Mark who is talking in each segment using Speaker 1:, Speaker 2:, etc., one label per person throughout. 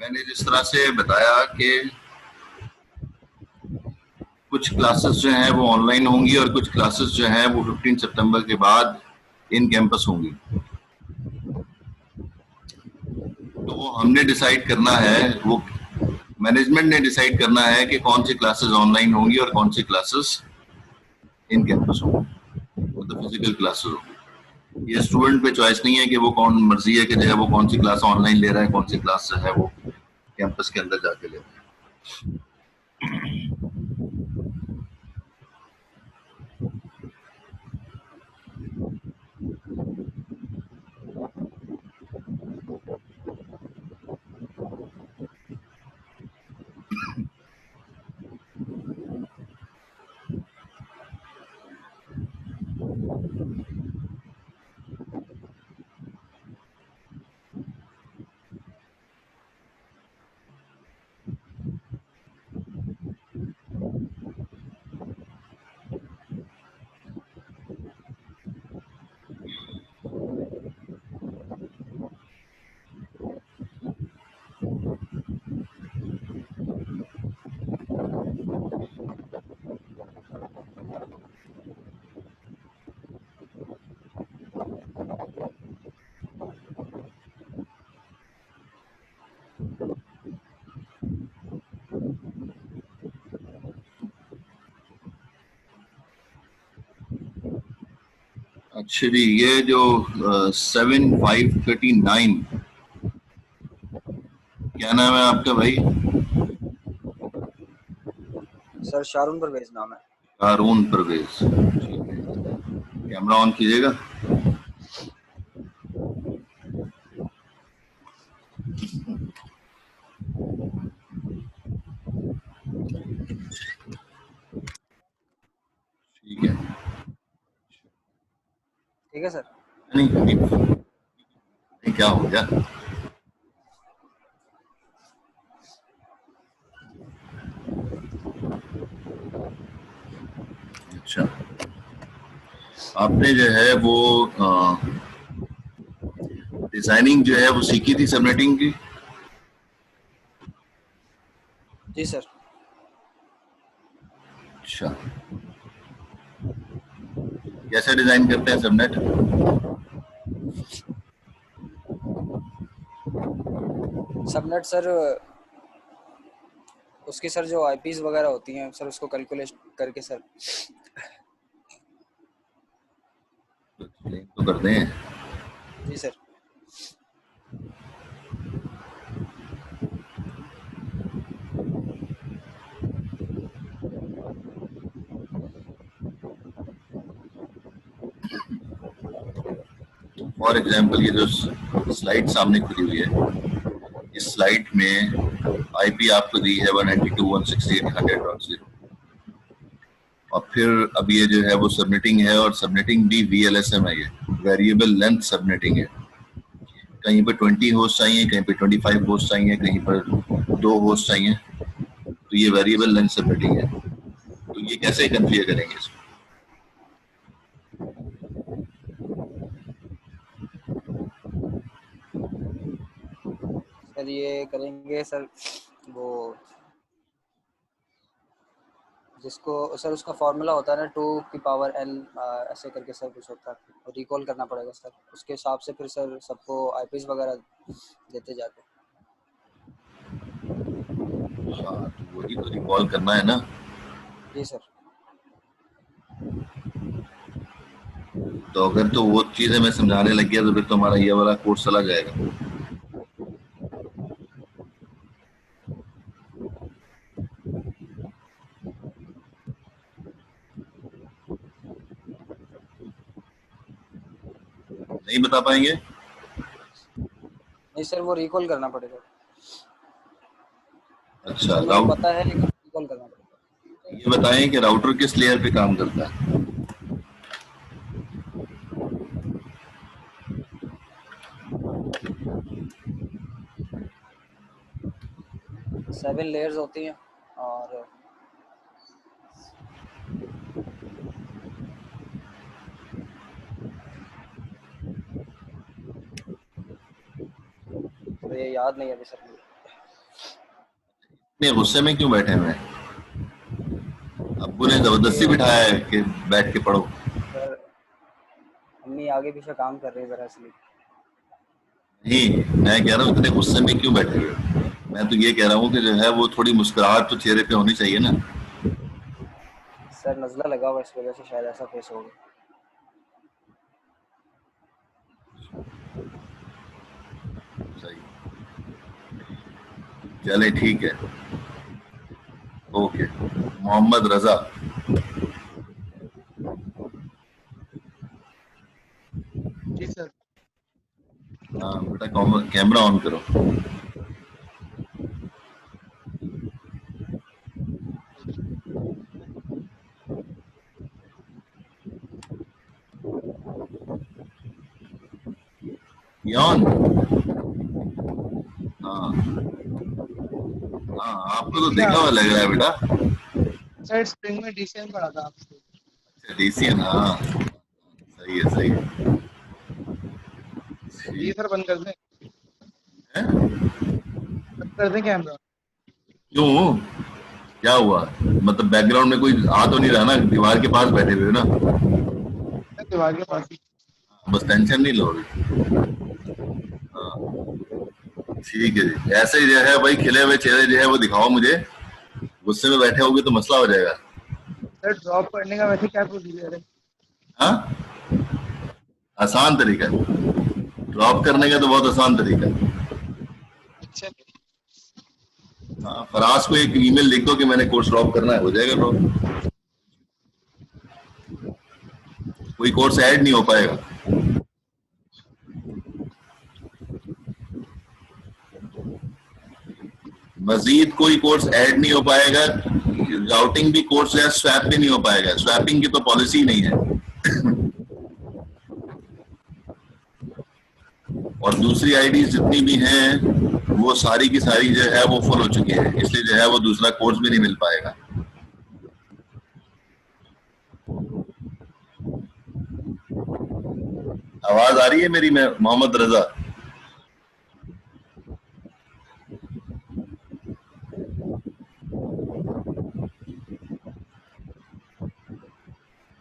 Speaker 1: मैंने जिस तरह से बताया कि कुछ क्लासेस जो हैं वो ऑनलाइन होंगी और कुछ क्लासेस जो हैं वो 15 सितंबर के बाद इन कैंपस होंगी। तो वो हमने डिसाइड करना है, वो मैनेजमेंट ने डिसाइड करना है कि कौन सी क्लासेस ऑनलाइन होंगी और कौन सी क्लासेस इन कैंपस होंगी, मतलब फिजिकल क्लासेस होंगी। ये स्टूडेंट पे चॉइस नहीं है कि वो कौन मर्जी है कि जो है वो कौन सी क्लास ऑनलाइन ले रहा है, कौन सी क्लास है वो कैंपस के अंदर जाके ले रहा है। अच्छा जी, ये जो 7539, क्या नाम है आपका भाई?
Speaker 2: सर शारून परवेज नाम है।
Speaker 1: हारून परवेज। कैमरा ऑन कीजिएगा। ठीक है,
Speaker 2: ठीक है सर।
Speaker 1: नहीं, नहीं, नहीं, क्या हो गया? अच्छा, आपने जो है वो डिजाइनिंग जो है वो सीखी थी सबनेटिंग की?
Speaker 2: जी सर।
Speaker 1: अच्छा, कैसे डिजाइन करते हैं सबनेट?
Speaker 2: सबनेट सर, उसकी सर जो आईपीज वगैरह होती हैं सर, उसको कैलकुलेट करके सर।
Speaker 1: एक्सप्लेन तो करते हैं।
Speaker 2: जी सर।
Speaker 1: फॉर एग्जांपल, ये जो स्लाइड सामने खुली हुई है, इस स्लाइड में आईपी आपको दी है 192.168.100, और फिर अब ये जो है वो सबनेटिंग है, और सबनेटिंग भी वीएलएसएम है, ये वेरिएबल लेंथ सबनेटिंग है। कहीं पर 20 होस्ट चाहिए, कहीं पर 25 होस्ट चाहिए, कहीं पर 2 होस्ट चाहिए, तो ये वेरिएबल लेंथ सबनेटिंग है। तो ये कैसे कन्फिगर करेंगे इसको?
Speaker 2: सर ये करेंगे सर, वो जिसको सर उसका फॉर्मूला होता है ना 2 की पावर n, ऐसे करके सर कुछ होता है, रिकॉल करना पड़ेगा सर। उसके हिसाब से फिर सर सबको आईपीज वगैरह देते जाते।
Speaker 1: हाँ, तो वही तो रिकॉल करना है ना।
Speaker 2: जी सर।
Speaker 1: तो अगर तो वो चीजें मैं समझाने लग गया तो फिर तो हमारा ये वाला कोर्स चला जाएगा। नहीं बता पाएंगे?
Speaker 2: नहीं सर, वो रिकॉल करना पड़ेगा।
Speaker 1: अच्छा,
Speaker 2: समझने में
Speaker 1: राउट
Speaker 2: पता है लेकिन रिकॉल करना पड़ेगा।
Speaker 1: ये बताएं कि राउटर किस लेयर पे काम करता है?
Speaker 2: 7 लेयर्स होती हैं, और तो ये याद नहीं है अभी सर मुझे।
Speaker 1: इतने गुस्से में क्यों बैठे हुए हैं? अब्बू ने जबरदस्ती
Speaker 2: ये
Speaker 1: बिठाया है कि बैठ के पढ़ो?
Speaker 2: सर अम्मी आगे पीछे काम कर रही है ज़रा इसलिए।
Speaker 1: नहीं, मैं कह रहा हूँ इतने गुस्से में क्यों बैठे हुए हो? मैं तो ये कह रहा हूँ कि जो है वो थोड़ी मुस्कुराहट तो चेहरे पे होनी चाहिए ना।
Speaker 2: सर नज़ला लगा हुआ, इस वजह से शायद ऐसा फेस हो गया।
Speaker 1: सही, चले ठीक है। ओके। मोहम्मद रजा।
Speaker 3: जी सर।
Speaker 1: हाँ बेटा, कैमरा ऑन करो। यौन। हाँ हाँ, आपको तो
Speaker 3: क्या
Speaker 1: देखा हुआ लग रहा है बेटा।
Speaker 3: सर स्प्रिंग में डीसीएम पढ़ा था आपसे।
Speaker 1: डीसीएन, हाँ सही है सही है।
Speaker 3: जी
Speaker 1: ठीक
Speaker 3: सर बंद कर दें।
Speaker 1: है।
Speaker 3: बंद कर दें कैमरा।
Speaker 1: क्यों, क्या हुआ? मतलब बैकग्राउंड में कोई आ तो नहीं रहा ना? दीवार के पास बैठे हुए हो ना?
Speaker 3: मैं दीवार के पास ही।
Speaker 1: बस टेंशन नहीं लो अभी। हाँ ठीक है जी, ऐसे ही जो है भाई खिले हुए चेहरे जो है वो दिखाओ मुझे। गुस्से में बैठे होगे तो मसला हो जाएगा।
Speaker 3: सर ड्रॉप करने का वैसे क्या प्रोसीजर है?
Speaker 1: हाँ, आसान तरीका है। ड्रॉप करने का तो बहुत आसान तरीका है।
Speaker 3: अच्छा।
Speaker 1: हाँ, फराज को एक ईमेल लिख दो कि मैंने कोर्स ड्रॉप करना है, हो जाएगा ड्रॉप। कोई कोर्स ऐड नहीं हो पाएगा। मजीद कोई कोर्स ऐड नहीं हो पाएगा। राउटिंग भी कोर्स है, स्वैप भी नहीं हो पाएगा। स्वैपिंग की तो पॉलिसी नहीं है। और दूसरी आईडी जितनी भी हैं वो सारी की सारी जो है वो फुल हो चुकी है, इसलिए जो है वो दूसरा कोर्स भी नहीं मिल पाएगा। आवाज आ रही है मेरी? मैं मोहम्मद रजा।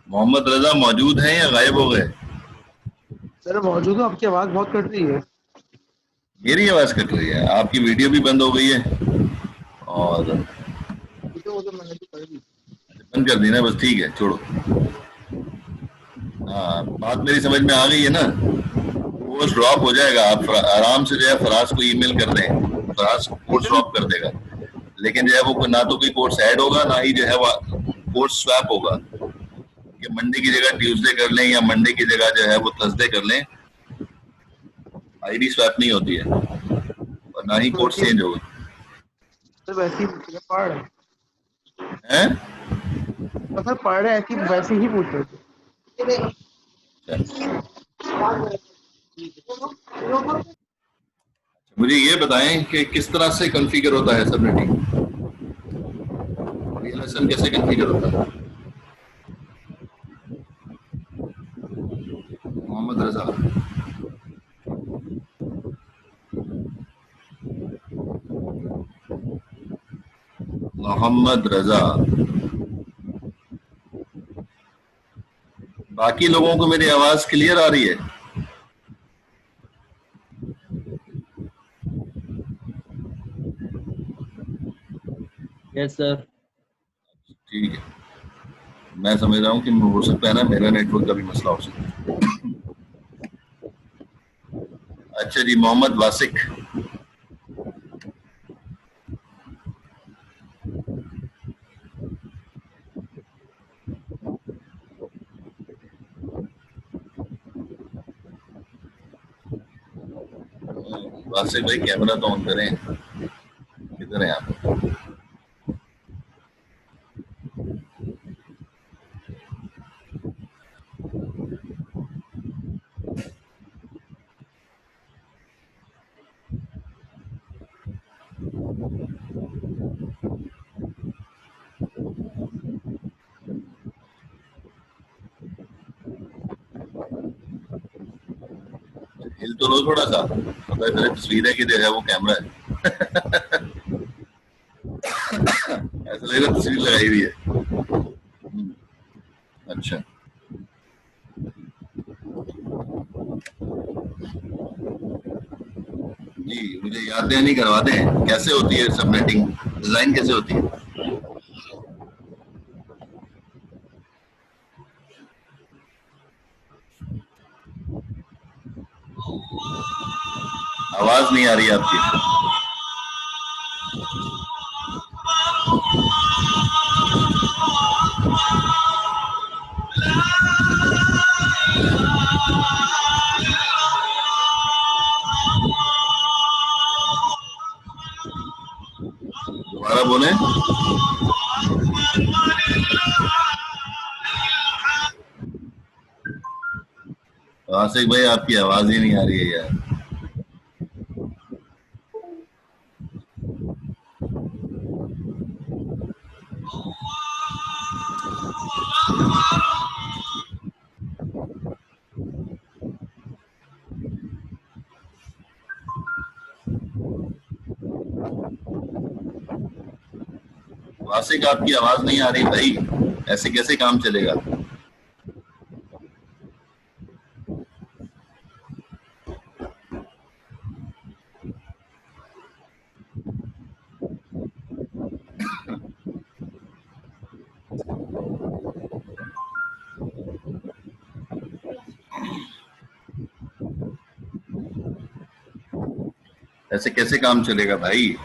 Speaker 1: मोहम्मद रजा मौजूद हैं या गायब हो गए?
Speaker 3: सर मौजूद हूँ, आपकी आवाज़ बहुत कट रही है।
Speaker 1: मेरी आवाज कट रही है? आपकी वीडियो भी बंद हो गई है और
Speaker 3: वो तो मैंने भी कर दी।
Speaker 1: बंद कर दी ना? बस ठीक है, छोड़ो। हाँ, बात मेरी समझ में आ गई है ना? कोर्स ड्रॉप हो जाएगा। आप आराम से जो है फराज को ईमेल कर दें, फराज कोर्स ड्रॉप कर देगा। लेकिन जो है वो ना तो कोई कोर्स ऐड होगा, ना ही जो है वो कोर्स स्वैप होगा। कि मंडे की जगह ट्यूसडे कर लें या मंडे की जगह जो है वो थर्सडे कर लें, आईडी स्वैप नहीं होती है और ना ही
Speaker 3: तो
Speaker 1: कोर्स
Speaker 3: वैसे
Speaker 1: चेंज होगा।
Speaker 3: सर वैसे ही पूछ रहे पढ़ रहे हैं।
Speaker 1: हैं?
Speaker 3: तो सर पढ़ रहे हैं कि वैसे ही पूछ रहे थे।
Speaker 1: मुझे ये बताएं कि किस तरह से कॉन्फ़िगर होता है सबनेटिंग? डीएलएसएन कैसे कॉन्फ़िगर होता है? मोहम्मद रजा। मोहम्मद रजा। बाकी लोगों को मेरी आवाज क्लियर आ रही है?
Speaker 4: Yes sir.
Speaker 1: ठीक है, मैं समझ रहा हूँ कि हो सकता है ना मेरा नेटवर्क का भी मसला हो सकता है। अच्छा जी, मोहम्मद वासिक। वासिक भाई कैमरा तो ऑन करें। किधर है आप? हिल तो लो थोड़ा सा, पता है मेरी तस्वीर है कि जो है वो कैमरा है। देखो तस्वीर लगाई हुई है। अच्छा, जी मुझे याद दहानी करवा दें, कैसे होती है सबनेटिंग, डिजाइन कैसे होती है? आवाज नहीं आ रही आपकी। दोबारा बोले। आसिक भाई आपकी आवाज ही नहीं आ रही है यार। आसिक आपकी आवाज नहीं आ रही भाई, ऐसे कैसे काम चलेगा? ऐसे कैसे काम चलेगा भाई?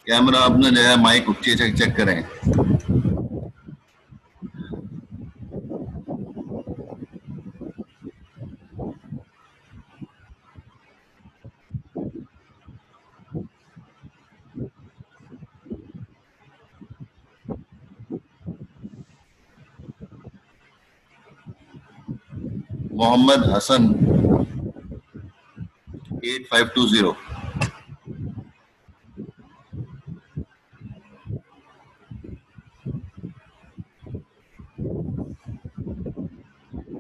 Speaker 1: कैमरा अपना जो है माइक चेक चेक करें। मोहम्मद हसन 8520।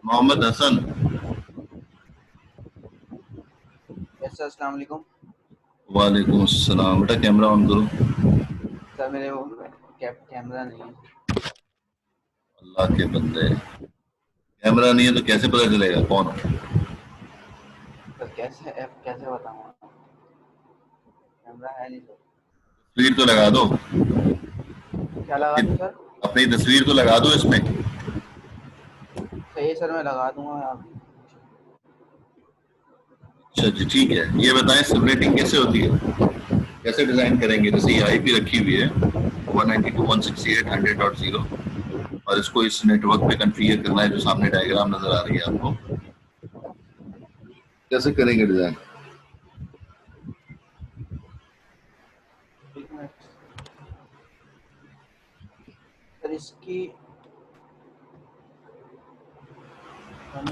Speaker 1: मोहम्मद हसन।
Speaker 2: यस सर, अस्सलाम वालेकुम।
Speaker 1: वालेकुम अस्सलाम। बेटा कैमरा ऑन करो।
Speaker 2: सर मेरे वो कैमरा नहीं है।
Speaker 1: अल्लाह के बंदे, कैमरा नहीं है तो कैसे पता चलेगा कौन हो?
Speaker 2: सर कैसे बताऊँ, कैमरा है नहीं सर।
Speaker 1: तस्वीर तो लगा दो,
Speaker 2: क्या लगा दूँ सर?
Speaker 1: अपनी तस्वीर तो लगा दो इसमें।
Speaker 2: सही है सर, मैं लगा दूंगा आप।
Speaker 1: अच्छा जी ठीक है। ये बताएं सबनेटिंग कैसे होती है, कैसे डिजाइन करेंगे? जैसे ये आईपी रखी हुई है 192.168.100 और इसको इस नेटवर्क पे कॉन्फ़िगर करना है, जो सामने डायग्राम नजर आ रही है आपको। कैसे करेंगे डिजाइन?
Speaker 2: एक मिनट सर, इसकी 10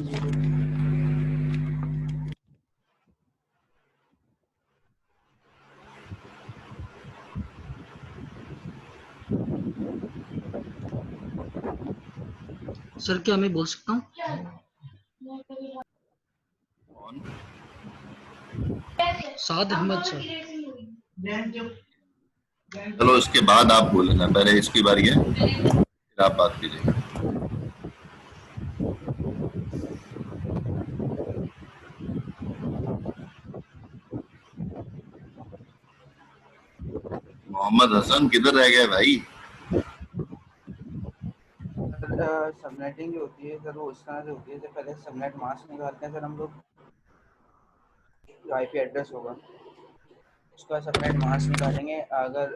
Speaker 5: सर क्या मैं बोल सकता हूँ? साद अहमद सर।
Speaker 1: चलो इसके बाद आप बोलेना, पहले इसकी बारी है, फिर आप बात कीजिए। मोहम्मद हसन किधर रह गए भाई?
Speaker 2: सबनेटिंग जो होती है सर, वो इस तरह से होती है। जब पहले सबनेट मास्क निकालते हैं सर हम लोग, जो आईपी एड्रेस होगा उसका सबनेट मास्क निकालेंगे। अगर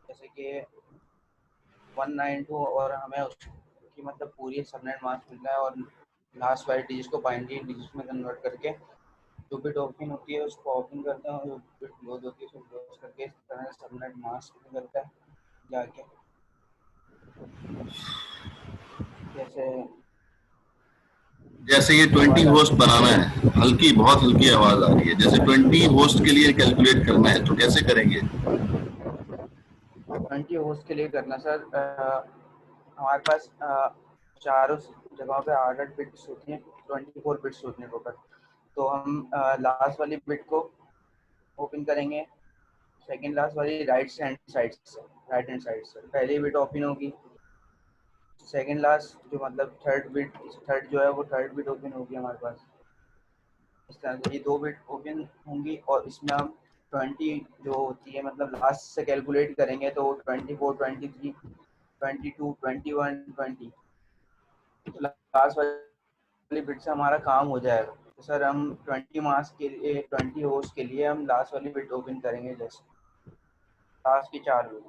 Speaker 2: जैसे कि 192 और हमें उसकी मतलब पूरी सबनेट मास्क मिल रहा है और लास्ट 5 डिजिट को बाइनरी डिजिट में कन्वर्ट करके जो बिट ओपन होती है उसको ओपन करते हैं और जो बिट क्लोज होती है उसको क्लोज करके इस तरह से सबनेट मास्क निकलता है जाके। जैसे
Speaker 1: जैसे ये 20 होस्ट बनाना है, हल्की बहुत हल्की आवाज आ रही है, जैसे 20 होस्ट के लिए कैलकुलेट करना है तो कैसे करेंगे?
Speaker 2: 20 होस्ट के लिए करना सर, हमारे पास चारों जगहों पे 8 बिट्स होती हैं, 24 बिट्स होती हैं टोटल। तो हम लास्ट वाली बिट को ओपन करेंगे सेकंड लास्ट वाली राइट हैंड साइड से पहली बिट ओपन होगी, सेकंड लास्ट जो मतलब थर्ड जो है वो थर्ड बिट ओपन होगी हमारे पास। इस तरह से ये 2 बिट ओपन होंगी और इसमें हम 20 जो होती है मतलब लास्ट से कैलकुलेट करेंगे तो 24, 23, 22, 21, 20 तो लास्ट वाली बिट से हमारा काम हो जाएगा। तो सर हम 20 मास्क के लिए 20 होस्ट के लिए हम लास्ट वाली बिट ओपन करेंगे, जस्ट लास्ट की 4 बिट।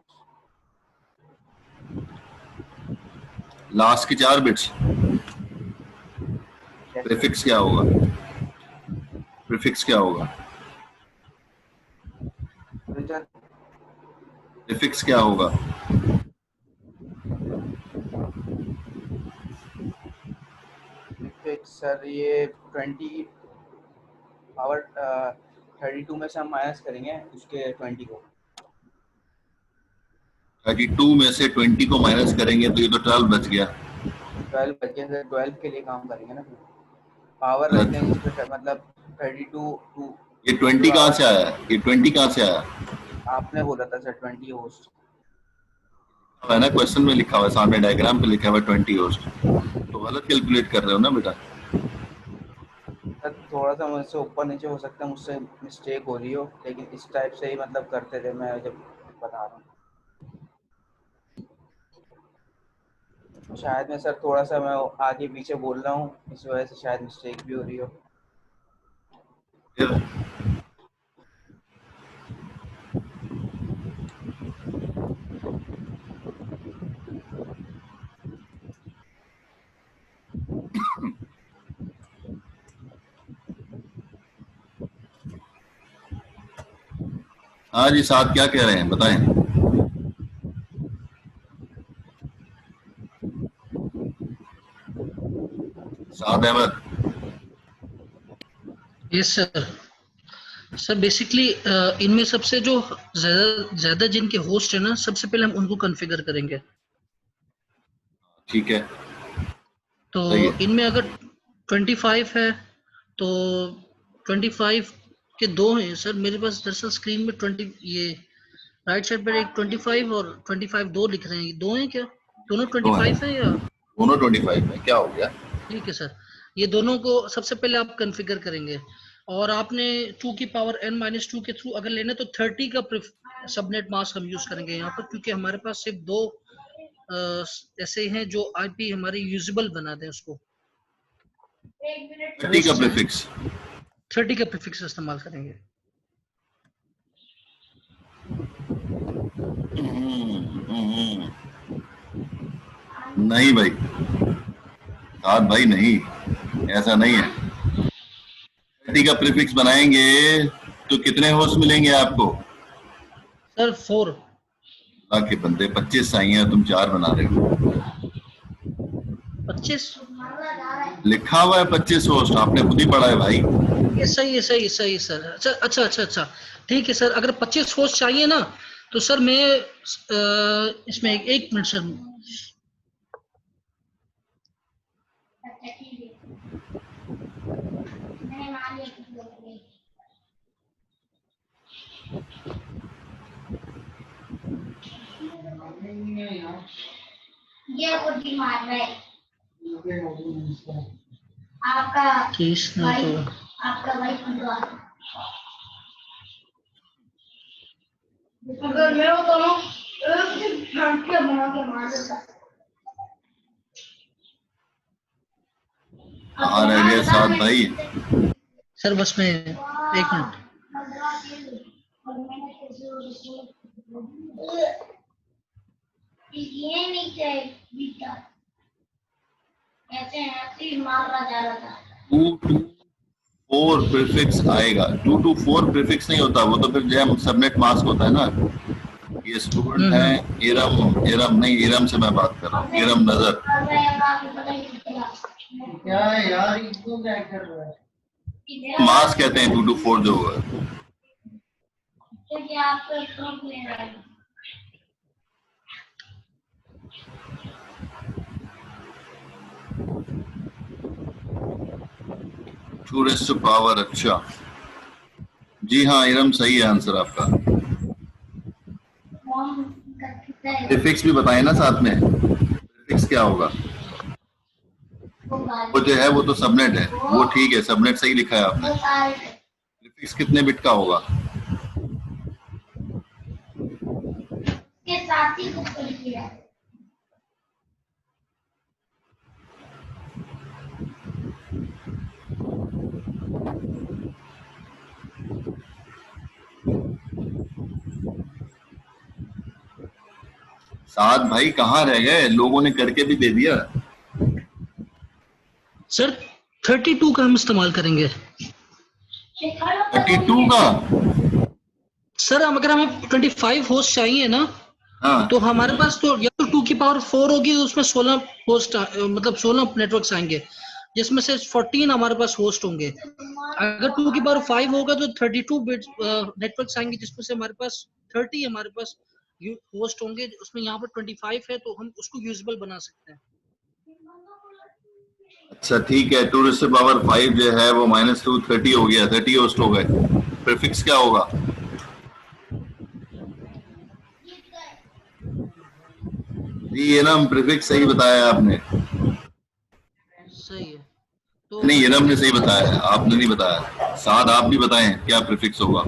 Speaker 1: लास्ट की 4 बिट्स। प्रीफिक्स क्या होगा? प्रीफिक्स क्या होगा? प्रीफिक्स क्या होगा?
Speaker 2: सर ये 20 पावर 32 में से हम माइनस करेंगे उसके 20 को।
Speaker 1: 32 में से 20 को माइनस करेंगे तो ये तो 12 बच गया।
Speaker 2: 12 बचे, सर 12 के लिए काम करेंगे ना फिर। पावर रखते हैं जिस पे मतलब 32 टू।
Speaker 1: ये 20 कहाँ से आया? ये 20 कहाँ से आया?
Speaker 2: आपने बोला था सर 20 होस्ट
Speaker 1: है ना, क्वेश्चन में लिखा हुआ है, सामने डायग्राम पे लिखा हुआ है 20 होस्ट, तो गलत कैलकुलेट कर रहे हो ना बेटा।
Speaker 2: सर थोड़ा सा मुझसे ऊपर नीचे हो सकता है, मुझसे मिस्टेक हो रही हो, लेकिन इस टाइप से ही मतलब करते थे मैं जब बता रहा हूँ। शायद मैं सर थोड़ा सा मैं आगे पीछे बोल रहा हूँ, इस वजह से शायद मिस्टेक भी हो रही हो।
Speaker 1: फिर हाँ जी, साथ क्या कह रहे हैं बताएं। Saad Ahmed.
Speaker 5: Yes sir. Sir basically इनमें सबसे जो ज्यादा जिनके होस्ट है ना, सबसे पहले हम उनको कॉन्फ़िगर करेंगे।
Speaker 1: ठीक है,
Speaker 5: तो
Speaker 1: सही है।
Speaker 5: इनमें अगर 25 है तो 25 के 2 हैं सर मेरे पास। दरअसल स्क्रीन में 20 ये राइट साइड पर एक 25 और 25 2 लिख रहे हैं, 2 हैं क्या? दोनों
Speaker 1: दो हैं,
Speaker 5: 25 है या?
Speaker 1: दोनों 25 में क्या हो गया?
Speaker 5: ठीक है सर, ये दोनों को सबसे पहले आप कॉन्फ़िगर करेंगे और आपने 2 की पावर n-2 के थ्रू अगर लेना तो 30 का सबनेट मास्क हम यूज करेंगे यहाँ पर, क्योंकि हमारे पास सिर्फ 2 ऐसे हैं जो आईपी हमारी यूजेबल बना दें उसको।
Speaker 1: 30 का प्रीफिक्स।
Speaker 5: 30 का प्रीफिक्स इस्तेमाल करेंगे।
Speaker 1: नहीं भाई, साथ भाई नहीं, ऐसा नहीं है। 30 का प्रीफिक्स बनाएंगे तो कितने होस्ट मिलेंगे आपको?
Speaker 5: सर 4।
Speaker 1: अल्लाह के बंदे, 25 आई हैं, तुम 4 बना रहे हो।
Speaker 5: 25
Speaker 1: लिखा हुआ है 25 होस्ट, आपने खुद ही पढ़ा है भाई।
Speaker 5: ये सही है, सही सही सर। अच्छा अच्छा अच्छा अच्छा, ठीक है सर। अगर 25 होस्ट चाहिए ना तो सर मैं इसमें एक मिनट सर।
Speaker 6: ये बुद्धि मार रहा है आपका
Speaker 5: भाई, तो
Speaker 6: आपका भाई अगर मैं होता ना एक घंटे बना के मार देता।
Speaker 1: कहाँ रह गए साथ भाई?
Speaker 5: सर बस में एक मिनट।
Speaker 6: ये नीचे भीतर ऐसे ऐसे मार रहा जा रहा था।
Speaker 1: 2 to 4 प्रीफिक्स आएगा। 2 to 4 प्रीफिक्स नहीं होता, वो तो फिर जैम सबनेट मास्क होता है ना। ये स्टूडेंट है इरम नहीं, इरम से मैं बात कर रहा हूँ, इरम नजर।
Speaker 3: क्या है यार, इसको क्या कर रहा है?
Speaker 1: मास्क कहते हैं 2 to 4 जो होगा। Two raise to power. अच्छा जी हाँ इरम, सही है आंसर आपका।
Speaker 6: फॉर्म कितना है
Speaker 1: प्रीफिक्स भी बताए ना साथ में, प्रीफिक्स क्या होगा? वो जो है वो तो सबनेट है, वो ठीक है, सबनेट सही लिखा है आपने।
Speaker 6: वो सारे
Speaker 1: प्रीफिक्स कितने बिट का होगा?
Speaker 6: के साथ ही कुछ कर किया
Speaker 1: साथ भाई कहाँ रह गए, लोगों ने करके भी दे दिया।
Speaker 5: सर 32 का हम इस्तेमाल करेंगे।
Speaker 1: 32 का?
Speaker 5: सर अगर हमें 25 होस्ट चाहिए ना,
Speaker 1: हाँ
Speaker 5: तो हमारे पास तो या तो 2 की पावर 4 होगी, तो उसमें 16 होस्ट मतलब 16 नेटवर्क्स आएंगे, जिसमें से 14 हमारे पास होस्ट होंगे। अगर 2 की पावर 5 होगा तो 32 बिट नेटवर्क्स आएंगे, जिसमें से हमारे पास 30 हमारे पास होस्ट होंगे। उसमें यहाँ पर 25 है, तो हम उसको यूजेबल बना सकते हैं।
Speaker 1: अच्छा ठीक है, 2⁵5 जो है वो -2 30 हो गया, 30 होस्ट हो गए। प्रीफिक्स क्या होगा? जी ये ना प्रीफिक्स सही बताया आपने।
Speaker 5: सही है। तो
Speaker 1: नहीं ये ने सही बताया है, आपने नहीं बताया। साथ आप भी बताएं क्या प्रीफिक्स होगा?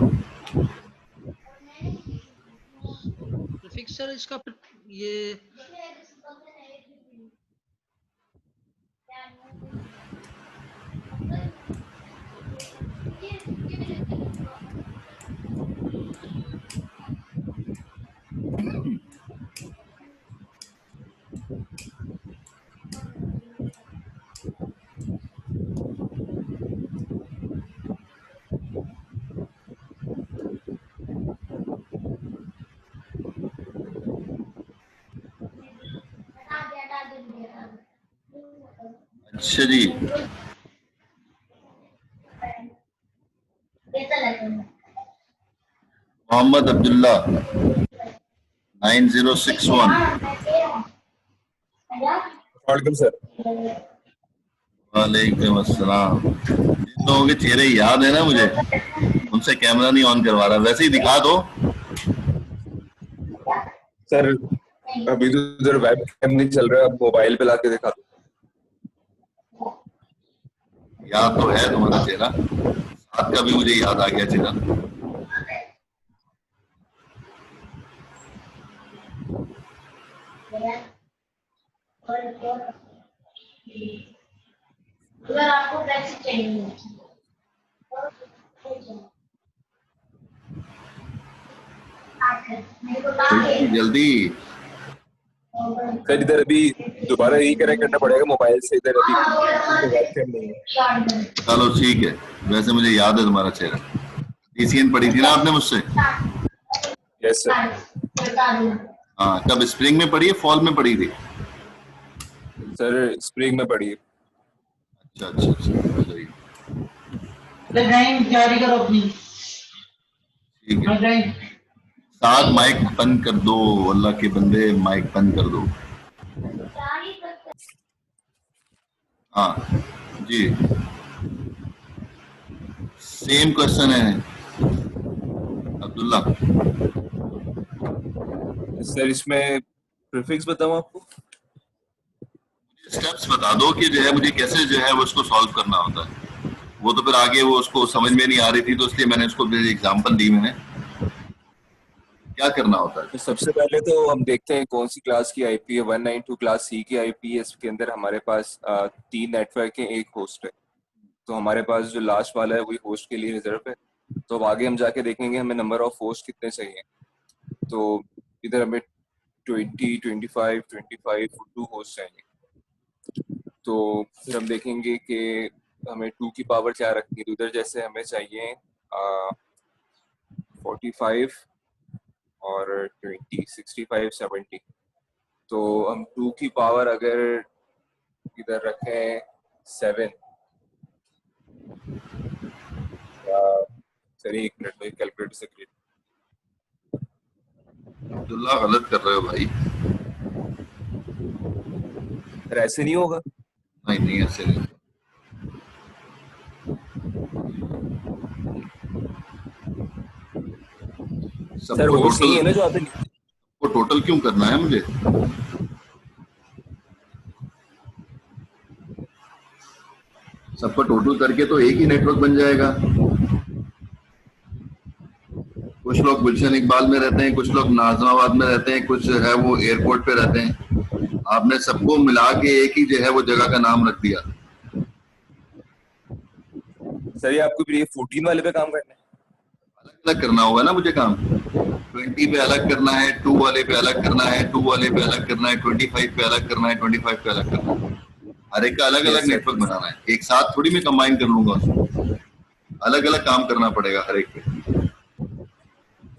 Speaker 5: प्रीफिक्स सर इसका ये
Speaker 1: अच्छा जी,
Speaker 6: कैसा लगता है
Speaker 1: मोहम्मद अब्दुल्ला 9061।
Speaker 7: वालेकुम सर।
Speaker 1: वालेकुम अस्सलाम। जिन लोगों के चेहरे याद है ना मुझे, उनसे कैमरा नहीं ऑन करवा रहा, वैसे ही दिखा दो।
Speaker 7: सर अभी तो इधर वेब कैम नहीं चल रहा है, अब मोबाइल पे लाके दिखा दो।
Speaker 1: याद तो है तुम्हारा चेहरा, साथ का भी मुझे याद आ गया चेहरा।
Speaker 6: अगर आपको कैसे चाहिए मेरे को
Speaker 1: जल्दी
Speaker 7: सर इधर अभी दोबारा यही कनेक्ट करना पड़ेगा मोबाइल से, इधर अभी वेब कैम नहीं है।
Speaker 1: चलो ठीक है, वैसे मुझे याद है तुम्हारा चेहरा, DCN पढ़ी थी ना आपने मुझसे?
Speaker 7: Yes sir.
Speaker 1: हाँ, कब स्प्रिंग में पढ़ी है, फॉल में पढ़ी थी?
Speaker 7: सर स्प्रिंग में पढ़ी है।
Speaker 1: अच्छा अच्छा अच्छा, सही,
Speaker 5: तैयारी करो अपनी।
Speaker 1: ठीक है। साथ माइक बंद कर दो, अल्लाह के बंदे माइक बंद कर दो। हाँ जी, सेम क्वेश्चन है अब्दुल्ला।
Speaker 7: सर इसमें प्रीफिक्स बताऊं आपको?
Speaker 1: स्टेप्स बता दो कि जो है मुझे कैसे जो है वो उसको सॉल्व करना होता है। वो तो फिर आगे वो उसको समझ में नहीं आ रही थी, तो इसलिए मैंने उसको एग्जांपल दी। मैंने क्या करना होता है?
Speaker 7: तो सबसे पहले तो हम देखते हैं कौन सी क्लास की आईपी है। 192 क्लास सी की आईपी है। इसके अंदर हमारे पास 3 नेटवर्क है, 1 होस्ट है। तो हमारे पास जो लास्ट वाला है वही होस्ट के लिए रिजर्व है। तो अब आगे हम जाके देखेंगे हमें नंबर ऑफ होस्ट कितने चाहिए। तो इधर हमें 20, 25, 25 2 होस्ट चाहिए। तो फिर हम देखेंगे कि हमें 2 की पावर क्या रखनी है। तो इधर जैसे हमें चाहिए 45 और 20, 65, 70। तो हम 2 की पावर अगर इधर रखें 7, चलिए 1 मिनट में कैलकुलेटर से क्रिएट।
Speaker 1: अब्दुल्ला गलत कर रहे हो भाई।
Speaker 7: सर ऐसे नहीं होगा।
Speaker 1: नहीं नहीं, ऐसे नहीं।
Speaker 7: सर होस्ट नहीं है ना जो आते नहीं।
Speaker 1: सबको टोटल क्यों करना है मुझे? सबको टोटल करके तो एक ही नेटवर्क बन जाएगा। कुछ लोग गुलशन इकबाल में रहते हैं, कुछ लोग नाजमाबाद में रहते हैं, कुछ जो है वो एयरपोर्ट पे रहते हैं। आपने सबको मिला के एक ही जो है वो जगह का नाम रख दिया।
Speaker 7: सर ये आपको ये 14 वाले पे काम करना है?
Speaker 1: अलग अलग करना होगा ना मुझे काम। 20 पे अलग करना है, 2 वाले पे अलग करना है, 2 वाले पे अलग करना है, 25 पे अलग करना है, 25 पे अलग करना है। हर एक का अलग
Speaker 7: Yes,
Speaker 1: अलग
Speaker 7: sir.
Speaker 1: नेटवर्क बनाना है, एक साथ थोड़ी मैं कंबाइन कर लूंगा उसको। अलग अलग काम करना पड़ेगा हर एक पे।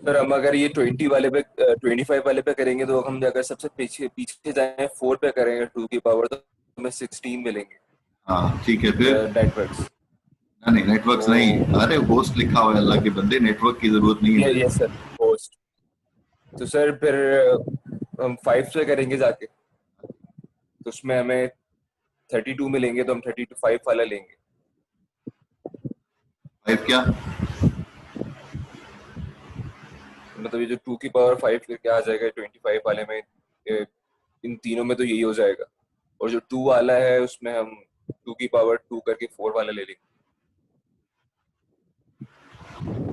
Speaker 7: सर हम अगर ये 20 वाले पे 25 वाले पे करेंगे तो हम अगर सबसे पीछे पीछे जाएं 4 पे करेंगे 2 की पावर तो हमें 16 मिलेंगे
Speaker 1: हाँ ठीक है, फिर
Speaker 7: नेटवर्क्स।
Speaker 1: नहीं नेटवर्क्स नहीं, अरे होस्ट लिखा हुआ है अल्लाह के बंदे, नेटवर्क की जरूरत नहीं है।
Speaker 7: Yes sir host. तो सर फिर हम 5 पे करेंगे जाके तो उसमें हमें 32 मिलेंगे तो हम 32 वाला लेंगे।
Speaker 1: 5 क्या?
Speaker 7: मतलब ये जो 2 की पावर 5 करके आ जाएगा 25 वाले में, इन तीनों में तो यही हो जाएगा। और जो 2 वाला है उसमें हम 2 की पावर 2 करके 4 वाला ले लेंगे।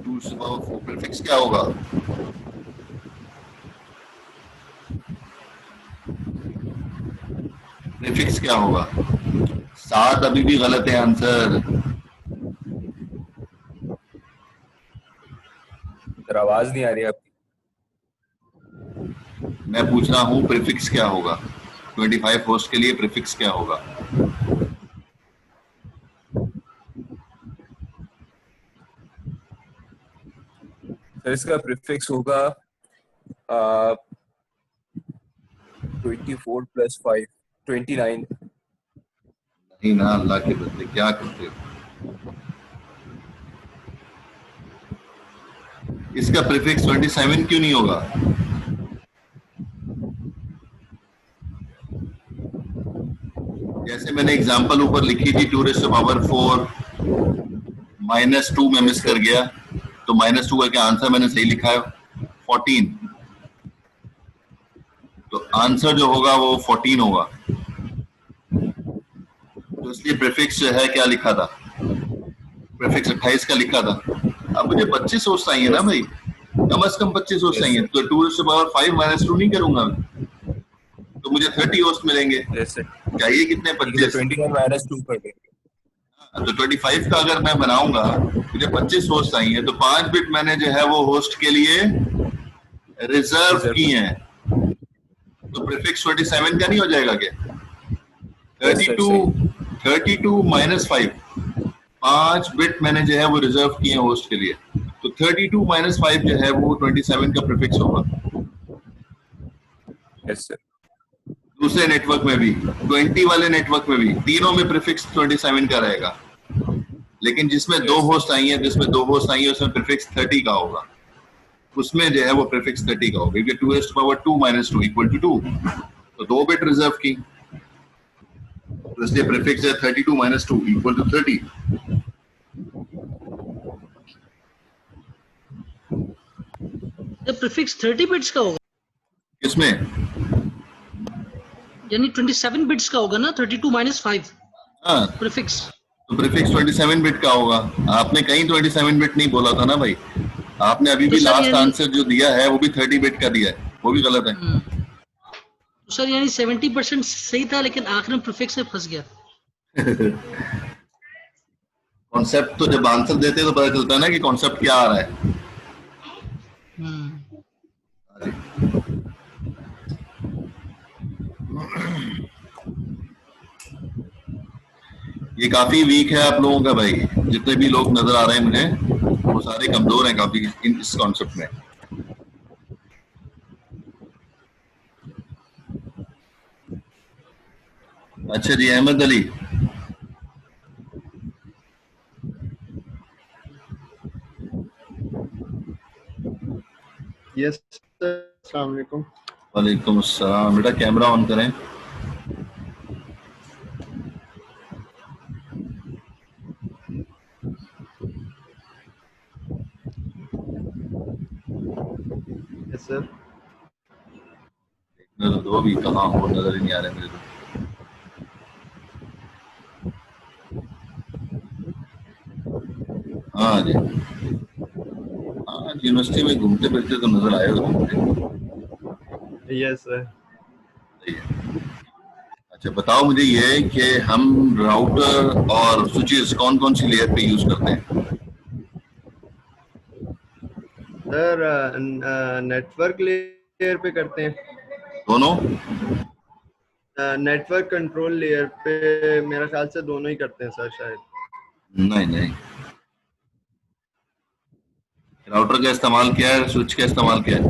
Speaker 1: 2 से पावर 4 प्रीफिक्स क्या होगा? प्रीफिक्स क्या होगा? 7 अभी भी गलत है आंसर।
Speaker 7: सर आवाज नहीं आ रही आपकी।
Speaker 1: मैं पूछ रहा हूँ प्रीफिक्स क्या होगा? 25 होस्ट के लिए प्रीफिक्स क्या होगा?
Speaker 7: सर इसका प्रीफिक्स होगा 24 + 5 29।
Speaker 1: नहीं ना, अल्लाह के बंदे क्या करते हो? इसका प्रीफिक्स 27 क्यों नहीं होगा? जैसे मैंने एग्जांपल ऊपर लिखी थी 2 raised to power 4 -2 में मिस कर गया तो -2 करके आंसर मैंने सही लिखा है 14। तो आंसर जो होगा वो 14 होगा। तो इसलिए प्रीफिक्स जो है क्या लिखा था? प्रीफिक्स 28 का लिखा था। अब मुझे 25 होस्ट चाहिए ना भाई, कम से कम 25 होस्ट चाहिए। तो 2 raised to power 5 -2 नहीं करूंगा तो मुझे 30 होस्ट मिलेंगे।
Speaker 7: जैसे
Speaker 1: चाहिए कितने? 25।
Speaker 7: 21 - 2 कर देंगे।
Speaker 1: तो 25 का अगर मैं बनाऊंगा मुझे 25 होस्ट चाहिए तो 5 बिट मैंने जो है वो होस्ट के लिए रिजर्व की हैं। तो प्रीफिक्स 27 का नहीं हो जाएगा क्या? 32 -5 5 बिट मैंने जो है वो रिजर्व किए हैं होस्ट के लिए। तो 32 - 5 जो है वो 27 का प्रीफिक्स होगा।
Speaker 7: Yes sir.
Speaker 1: दूसरे नेटवर्क में भी 20 वाले नेटवर्क में भी तीनों में प्रीफिक्स 27 का रहेगा, लेकिन जिसमें दो होस्ट आई हैं उसमें प्रीफिक्स 30 का होगा। उसमें जो है वो प्रीफिक्स 30 का होगा क्योंकि 2 raised to power 2 - 2 = 2। तो 2 बिट रिजर्व की तो इसलिए प्रीफिक्स है 32 - 2 = 30।
Speaker 5: प्रीफिक्स 30 बिट्स का होगा,
Speaker 1: किसमें?
Speaker 5: यानी 27 बिट्स का होगा ना 32 - 5
Speaker 1: हाँ,
Speaker 5: प्रीफिक्स।
Speaker 1: तो प्रीफिक्स 27 बिट का होगा। आपने कहीं 27 बिट नहीं बोला था ना भाई, आपने अभी
Speaker 5: तो
Speaker 1: भी
Speaker 5: सर
Speaker 1: लास्ट
Speaker 5: यानी
Speaker 1: आंसर जो दिया है वो भी 30 बिट का दिया है, वो भी गलत है।
Speaker 5: तो सर यानी 70% सही था लेकिन आखिर में प्रीफिक्स में फंस गया।
Speaker 1: कॉन्सेप्ट तो जब आंसर देते हैं तो पता चलता है ना कि कॉन्सेप्ट क्या आ रहा है। ये काफी वीक है आप लोगों का भाई, जितने भी लोग नजर आ रहे हैं मुझे वो सारे कमजोर हैं काफी इस कॉन्सेप्ट में। अच्छा जी, अहमद अली।
Speaker 3: यस सर, अस्सलाम वालेकुम।
Speaker 1: वालेकुम अस्सलाम। बेटा कैमरा ऑन करें।
Speaker 3: Yes sir.
Speaker 1: नजर दो, अभी कहाँ हो, नजर ही नहीं आ रहे मेरे को। हाँ जी, हाँ यूनिवर्सिटी में घूमते फिरते तो नजर आए हो मुझे।
Speaker 3: Yes sir.
Speaker 1: सही है। अच्छा बताओ मुझे ये कि हम राउटर और स्विचेस कौन कौन सी लेयर पे यूज करते हैं?
Speaker 3: सर नेटवर्क लेयर पे करते हैं।
Speaker 1: दोनों?
Speaker 3: नेटवर्क कंट्रोल लेयर पे मेरा ख्याल से दोनों ही करते हैं सर शायद।
Speaker 1: नहीं नहीं, राउटर का इस्तेमाल किया है, स्विच का इस्तेमाल किया है।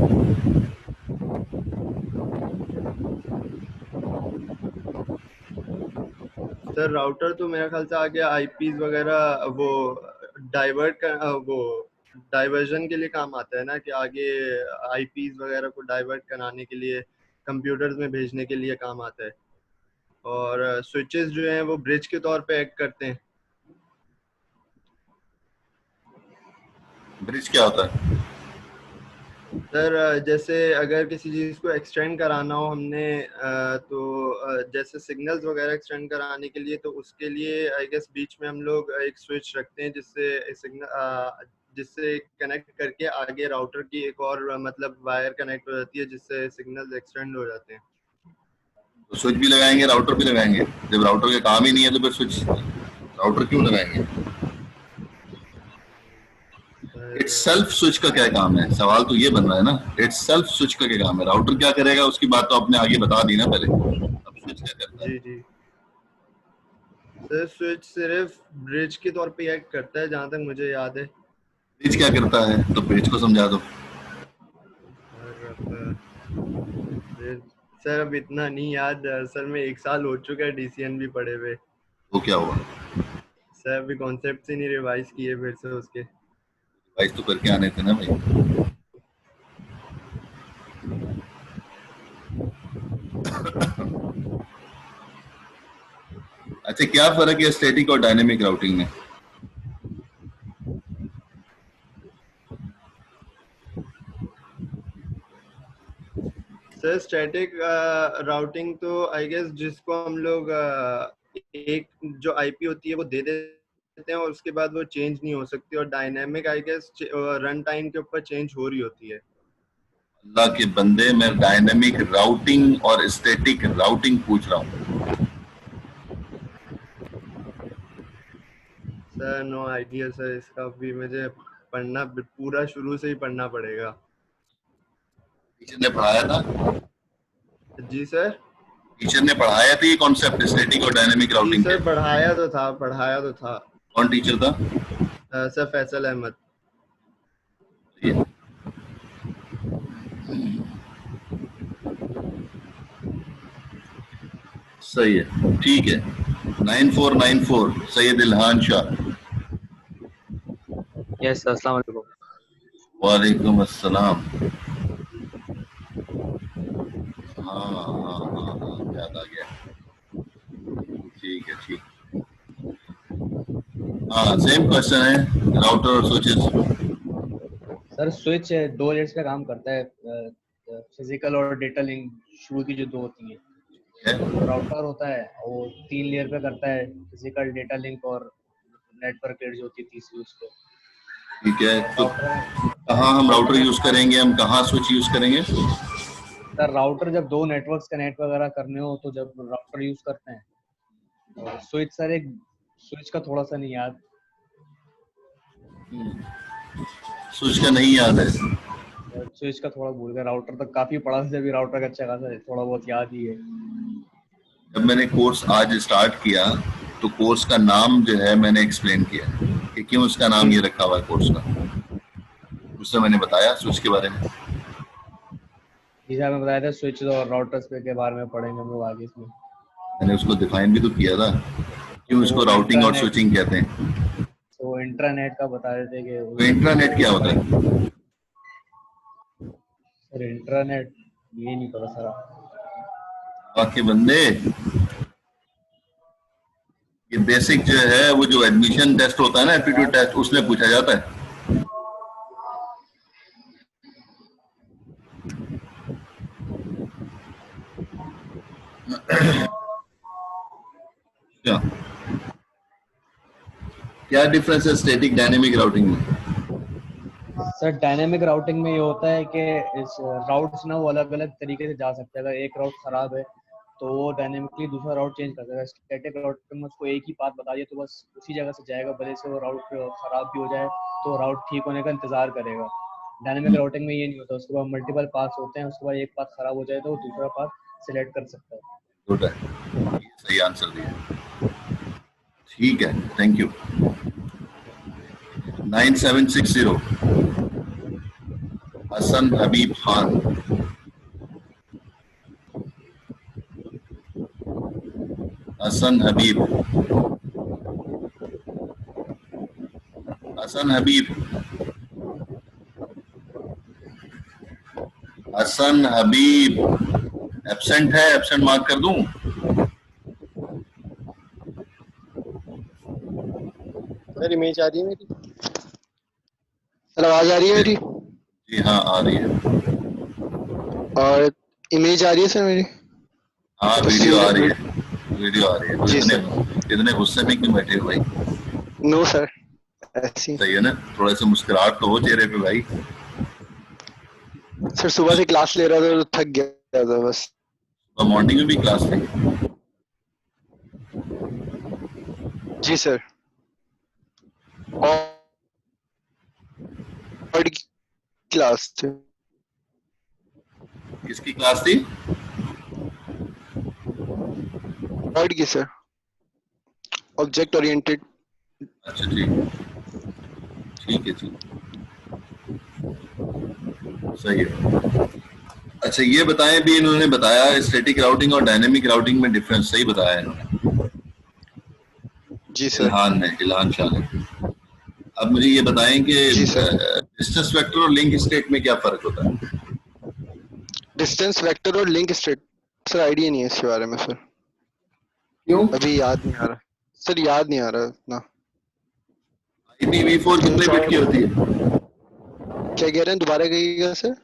Speaker 3: सर राउटर तो मेरा ख्याल से आ गया, आईपीज वगैरह वो वो डाइवर्जन के लिए काम आता है ना, कि आगे आईपीज वगैरह को डाइवर्ट कराने के लिए कंप्यूटर्स में भेजने के लिए काम आता है। और स्विचेस जो हैं वो ब्रिज के तौर पे एक्ट करते हैं।
Speaker 1: ब्रिज क्या होता है?
Speaker 3: सर जैसे अगर किसी चीज़ को एक्सटेंड कराना हो हमने तो जैसे सिग्नल्स वगैरह एक्सटेंड कराने के लिए, तो उसके लिए आई गेस बीच में हम लोग एक स्विच रखते हैं जिससे कनेक्ट करके आगे राउटर की एक और मतलब वायर कनेक्ट हो जाती है, जिससे सिग्नल्स एक्सटेंड हो जाते हैं।
Speaker 1: तो स्विच भी लगाएंगे, राउटर भी लगाएंगे? जब राउटर का काम ही नहीं है तो फिर स्विच राउटर क्यों लगाएंगे? इट्स सेल्फ स्विच का क्या काम है? सवाल तो ये बन रहा है ना, इट्स सेल्फ स्विच का क्या काम है? राउटर क्या करेगा उसकी बात तो आपने आगे बता दी ना पहले, अब स्विच क्या करता है?
Speaker 3: जी जी सर, स्विच सिर्फ ब्रिज के तौर पे एक्ट करता है जहाँ तक मुझे याद है।
Speaker 1: ब्रिज क्या करता है तो ब्रिज को समझा दो।
Speaker 3: सर अब इतना नहीं याद सर, में 1 साल हो चुका है डीसीएन भी पढ़े हुए।
Speaker 1: वो क्या हुआ?
Speaker 3: सर अभी कॉन्सेप्ट ही नहीं रिवाइज किए फिर से उसके।
Speaker 1: रिवाइज तो करके आने थे ना भाई। अच्छा क्या फर्क है स्टैटिक और डायनेमिक राउटिंग में?
Speaker 3: सर स्टैटिक राउटिंग तो आई गेस जिसको हम लोग एक जो आईपी होती है वो दे देते हैं और उसके बाद वो चेंज नहीं हो सकती, और dynamic I guess run time के ऊपर चेंज हो रही होती है।
Speaker 1: अल्लाह के बंदे, मैं डायनेमिक राउटिंग और स्टैटिक राउटिंग पूछ रहा हूँ।
Speaker 3: सर नो आइडिया सर, इसका भी मुझे पढ़ना पूरा शुरू से ही पढ़ना पड़ेगा।
Speaker 1: टीचर ने पढ़ाया था?
Speaker 3: जी सर।
Speaker 1: टीचर ने पढ़ाया था ये कॉन्सेप्ट स्टैटिक और डायनेमिक
Speaker 3: जी
Speaker 1: राउटिंग
Speaker 3: सर,
Speaker 1: के?
Speaker 3: पढ़ाया तो था।
Speaker 1: कौन टीचर था?
Speaker 3: सर फैसल अहमद।
Speaker 1: सही है, ठीक है। 9494 सैयद इल्हान शाह।
Speaker 8: यस, अस्सलाम वालेकुम।
Speaker 1: वालेकुम अस्सलाम। हाँ, याद आ गया। ठीक है, ठीक। हाँ, सेम क्वेश्चन है, राउटर और स्विचेस।
Speaker 8: सर स्विच 2 लेयर्स पे काम करता है, फिजिकल और डेटा लिंक शुरू की जो 2 होती हैं। राउटर होता है वो 3 लेयर पे करता है, फिजिकल, डेटा लिंक और नेटवर्क लेयर जो होती है तीसरी उस पे।
Speaker 1: ठीक है, तो कहाँ हम राउटर यूज करेंगे, हम कहाँ स्विच यूज करेंगे?
Speaker 8: सर राउटर जब 2 नेटवर्क्स कनेक्ट वगैरह करने हो तो जब राउटर यूज करते हैं, और स्विच सर एक स्विच का थोड़ा सा नहीं याद।
Speaker 1: स्विच का नहीं याद है?
Speaker 8: स्विच का थोड़ा भूल गया, राउटर तक काफी पढ़ा से भी राउटर का अच्छा खासा है, थोड़ा बहुत याद ही है।
Speaker 1: जब मैंने कोर्स आज स्टार्ट किया तो कोर्स का नाम जो है मैंने एक्सप्लेन किया कि क्यों इसका नाम ये रखा हुआ है कोर्स का। उससे मैंने बताया स्विच के बारे में।
Speaker 8: जी सर, मैं बताया था स्विच और राउटर्स पे के बारे में पढ़ेंगे हम लोग आगे इसमें।
Speaker 1: मैंने उसको डिफाइन भी तो किया था क्यों इसको राउटिंग और स्विचिंग कहते हैं।
Speaker 8: तो इंट्रानेट का बता रहे थे कि
Speaker 1: तो इंट्रानेट क्या होता है?
Speaker 8: सर इंट्रानेट ये नहीं पता सर।
Speaker 1: बाकी बंदे, ये बेसिक जो है वो जो एडमिशन टेस्ट होता है ना, एप्टीट्यूड टेस्ट, उसमें पूछा जाता है। क्या क्या डिफरेंस है स्टैटिक डायनेमिक राउटिंग में?
Speaker 8: सर डायनेमिक राउटिंग में ये होता है कि इस राउट्स ना वो अलग अलग तरीके से जा सकते हैं। अगर एक राउट खराब है तो वो डायनेमिकली दूसरा राउट चेंज कर देगा। स्टैटिक राउटिंग में उसको एक ही बात बता दिए तो बस उसी जगह से जाएगा, भले से वो राउट खराब भी हो जाए तो राउट ठीक होने का इंतजार करेगा। डायनेमिक राउटिंग में ये नहीं होता, उसके बाद मल्टीपल पास होते हैं, उसके बाद एक पाथ खराब हो जाए तो वो दूसरा पाथ सिलेक्ट कर सकता है।
Speaker 1: गुड है, ये सही आंसर दिया। ठीक है, thank you. 9760 Hasan Habib Khan. Hasan Habib, Hasan Habib, Hasan Habib absent है, एब्सेंट मार्क कर दूं?
Speaker 3: सर इमेज आ रही है मेरी? सर आवाज आ रही है मेरी?
Speaker 1: जी हाँ, आ रही है।
Speaker 3: और इमेज आ रही है सर मेरी?
Speaker 1: हाँ, वीडियो आ रही है, वीडियो आ रही है।
Speaker 3: जी
Speaker 1: इतने गुस्से में क्यों बैठे हो भाई?
Speaker 3: नो सर, ऐसी
Speaker 1: सही है ना, थोड़ा सा मुस्कुराहट तो हो चेहरे पे भाई।
Speaker 3: सर सुबह से क्लास ले रहा था तो थक गया था बस।
Speaker 1: तो मॉर्निंग में भी क्लास थी?
Speaker 3: जी सर। और क्लास थी।
Speaker 1: किसकी क्लास थी?
Speaker 3: और की सर, ऑब्जेक्ट ओरिएंटेड।
Speaker 1: अच्छा ठीक, ठीक है, ठीक, सही है। अच्छा ये बताएं, भी इन्होंने बताया स्टैटिक राउटिंग और डायनेमिक राउटिंग में डिफरेंस, सही बताया इन्होंने।
Speaker 3: जी सर।
Speaker 1: इल्हान शाह ने। अब मुझे ये बताएं कि
Speaker 3: जी सर।
Speaker 1: डिस्टेंस वेक्टर और लिंक स्टेट में क्या फर्क होता है?
Speaker 3: डिस्टेंस वेक्टर और लिंक स्टेट सर आइडिया नहीं है इसके बारे में सर।
Speaker 1: क्यों?
Speaker 3: अभी याद नहीं आ रहा सर, याद नहीं आ रहा ना।
Speaker 1: IPv4 कितने बिट की होती है?
Speaker 3: क्या कह रहे हैं, दोबारा कहिएगा सर।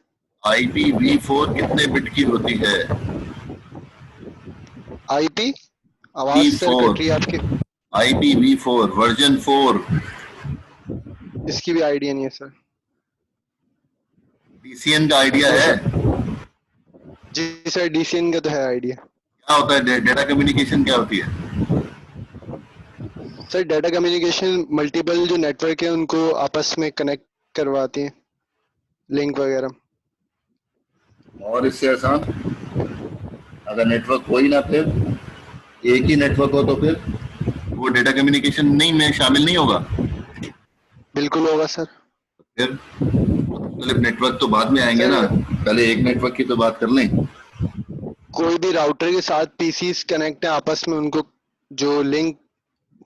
Speaker 1: IPv4 कितने बिट की होती है?
Speaker 3: आईपी आवाज सर कट रही है आपकी।
Speaker 1: IPv4 version 4।
Speaker 3: इसकी भी आइडिया नहीं है सर।
Speaker 1: DCN का आइडिया है?
Speaker 3: जी सर, डीसीएन का तो है आइडिया।
Speaker 1: क्या होता है डेटा कम्युनिकेशन, क्या होती है?
Speaker 3: सर डाटा कम्युनिकेशन मल्टीपल जो नेटवर्क है उनको आपस में कनेक्ट करवाती है, लिंक वगैरह।
Speaker 1: और इससे आसान, अगर नेटवर्क हो ही ना, फिर एक ही नेटवर्क हो तो फिर वो डेटा कम्युनिकेशन नहीं में शामिल नहीं होगा?
Speaker 3: बिल्कुल होगा सर।
Speaker 1: फिर मतलब नेटवर्क तो बाद में आएंगे ना, पहले एक नेटवर्क की तो बात कर लें।
Speaker 3: कोई भी राउटर के साथ पीसीस कनेक्ट है आपस में, उनको जो लिंक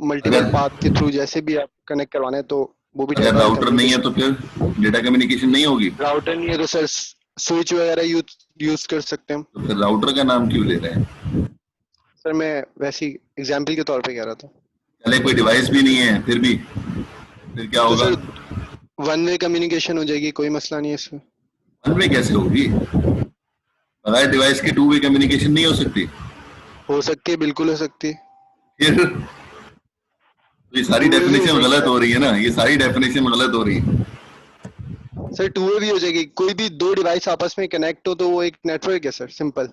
Speaker 3: मल्टीपल पाथ के थ्रू जैसे भी आप कनेक्ट करवाने तो वो भी
Speaker 1: अगर राउटर नहीं है तो फिर डेटा कम्युनिकेशन नहीं होगी।
Speaker 3: राउटर नहीं है तो सर स्विच वगैरह यूज कर सकते हैं।
Speaker 1: तो फिर राउटर का नाम क्यों ले रहे हैं?
Speaker 3: सर मैं वैसी एग्जांपल के तौर पे कह रहा था।
Speaker 1: पहले कोई डिवाइस भी नहीं है फिर भी, फिर क्या होगा?
Speaker 3: तो सर वन वे कम्युनिकेशन हो जाएगी, कोई मसला नहीं है इसमें।
Speaker 1: वन वे कैसे होगी? बगैर डिवाइस के टू वे कम्युनिकेशन नहीं हो सकती?
Speaker 3: हो सकती है, बिल्कुल हो सकती है।
Speaker 1: फिर तो ये सारी डेफिनेशन गलत हो रही है ना, ये सारी डेफिनेशन गलत हो रही है।
Speaker 3: सर टू वे भी हो जाएगी, कोई भी दो डिवाइस आपस में कनेक्ट हो तो वो एक नेटवर्क है सर, सिंपल।